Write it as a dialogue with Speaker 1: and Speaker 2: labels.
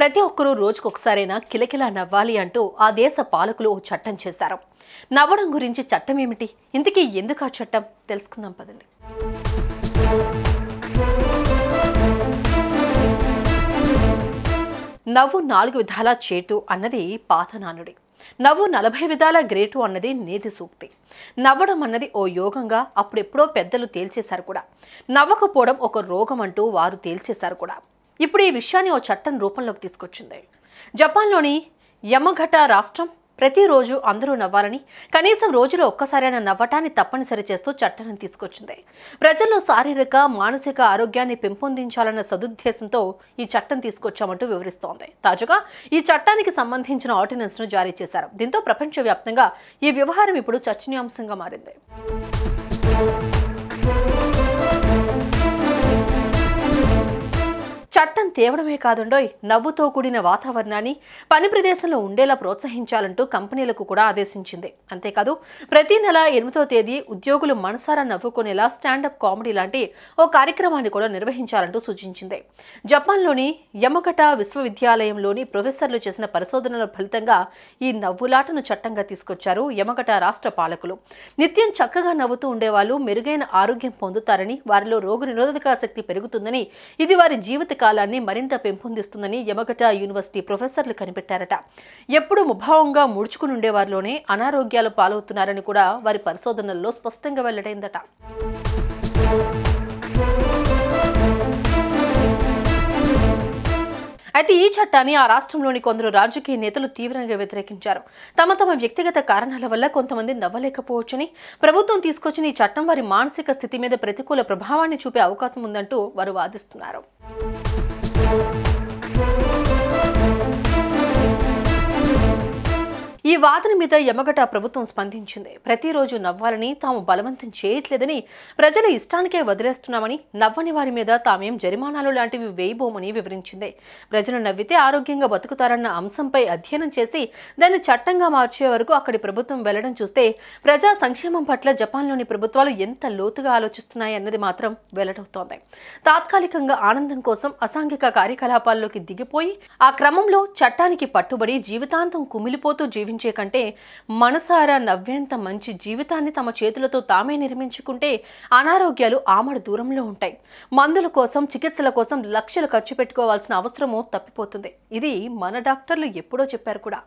Speaker 1: ప్రతి ఒక్కరూ రోజుకొకసారైనా కిలకిలా నవ్వాలి అంటూ ఆ దేశ పాలకులు ఓ చట్టం చేశారు. నవ్వడం గురించి చట్టం ఏమిటి? ఇంతకీ ఎందుకు ఆ చట్టం తెలుసుకుందాం పదండి. నవ్వు 4 విధాల చేటు అన్నది పాత నానుడి. నవ్వు 40 విధాల గ్రేటు అన్నది నేటి సూక్తి. నవ్వడం అన్నది ఓ యోగంగా అప్పుడెప్పుడో పెద్దలు తేల్చేశారు కూడా. నవ్వకపోవడం ఒక రోగం అంటూ వారు తేల్చేశారు కూడా. ఇప్పుడు ఈ విషయాన్ని ఓ చట్టం రూపంలోకి తీసుకొచ్చింది. జపాన్లోని యమగట రాష్ట్రం ప్రతిరోజు అందరూ నవ్వాలని, కనీసం రోజులో ఒక్కసారైనా నవ్వటాన్ని తప్పనిసరి చేస్తూ చట్టాన్ని తీసుకొచ్చింది. ప్రజల్లో శారీరక మానసిక ఆరోగ్యాన్ని పెంపొందించాలన్న సదుద్దేశంతో ఈ చట్టం తీసుకొచ్చామంటూ వివరిస్తోంది. తాజాగా ఈ చట్టానికి సంబంధించిన ఆర్డినెన్స్ ను జారీ చేశారు. దీంతో ప్రపంచవ్యాప్తంగా ఈ వ్యవహారం ఇప్పుడు చర్చనీయాంశంగా మారింది. చట్టం తేవడమే కాదుండోయ్, నవ్వుతో కూడిన వాతావరణాన్ని పని ప్రదేశంలో ఉండేలా ప్రోత్సహించాలంటూ కంపెనీలకు కూడా ఆదేశించింది. అంతేకాదు ప్రతి నెల 8వ తేదీ ఉద్యోగులు మనసారా నవ్వుకునేలా స్టాండప్ కామెడీ లాంటి ఓ కార్యక్రమాన్ని కూడా నిర్వహించాలంటూ సూచించింది. జపాన్లోని యమగట విశ్వవిద్యాలయంలోని ప్రొఫెసర్లు చేసిన పరిశోధనల ఫలితంగా ఈ నవ్వులాటను చట్టంగా తీసుకొచ్చారు యమగట రాష్ట్ర పాలకులు. నిత్యం చక్కగా నవ్వుతూ ఉండేవాళ్ళు మెరుగైన ఆరోగ్యం పొందుతారని, వారిలో రోగనిరోధక శక్తి పెరుగుతుందని, ఇది వారి జీవిత కాలాన్ని మరింత పెంపొందిస్తుందని యమగట యూనివర్సిటీ ప్రొఫెసర్లు కనిపెట్టారట. ఎప్పుడు ముభావంగా ముడుచుకుని ఉండేవారిలోనే అనారోగ్యాలు పాలవుతున్నారని కూడా వారి పరిశోధనల్లో స్పష్టంగా వెల్లడైందట. అయితే ఈ చట్టాన్ని ఆ రాష్ట్రంలోని కొందరు రాజకీయ నేతలు తీవ్రంగా వ్యతిరేకించారు. తమ వ్యక్తిగత కారణాల వల్ల కొంతమంది నవ్వలేకపోవచ్చని, ప్రభుత్వం తీసుకొచ్చిన ఈ చట్టం వారి మానసిక స్థితి మీద ప్రతికూల ప్రభావాన్ని చూపే అవకాశం ఉందంటూ వారు వాదిస్తున్నారు. ఈ వాదన మీద యమగట ప్రభుత్వం స్పందించింది. ప్రతిరోజు నవ్వాలని తాము బలవంతం చేయట్లేదని, ప్రజల ఇష్టానికే వదిలేస్తున్నామని, నవ్వని వారి మీద తామేం జరిమానాలు లాంటివి వేయబోమని వివరించింది. ప్రజలు నవ్వితే ఆరోగ్యంగా బతుకుతారన్న అంశంపై అధ్యయనం చేసి దాన్ని చట్టంగా మార్చే వరకు అక్కడి ప్రభుత్వం వెళ్లడం చూస్తే ప్రజా సంక్షేమం పట్ల జపాన్లోని ప్రభుత్వాలు ఎంత లోతుగా ఆలోచిస్తున్నాయన్నది మాత్రం వెల్లడవుతోంది. తాత్కాలికంగా ఆనందం కోసం అసాంఘిక కార్యకలాపాల్లోకి దిగిపోయి ఆ క్రమంలో చట్టానికి పట్టుబడి జీవితాంతం కుమిలిపోతూ జీవించే కంటే మనసారా నవ్వేంత మంచి జీవితాన్ని తమ చేతులతో తామే నిర్మించుకుంటే అనారోగ్యాలు ఆమడ దూరంలో ఉంటాయి. మందుల కోసం, చికిత్సల కోసం లక్షలు ఖర్చు పెట్టుకోవాల్సిన అవసరము తప్పిపోతుంది. ఇది మన డాక్టర్లు ఎప్పుడో చెప్పారు కూడా.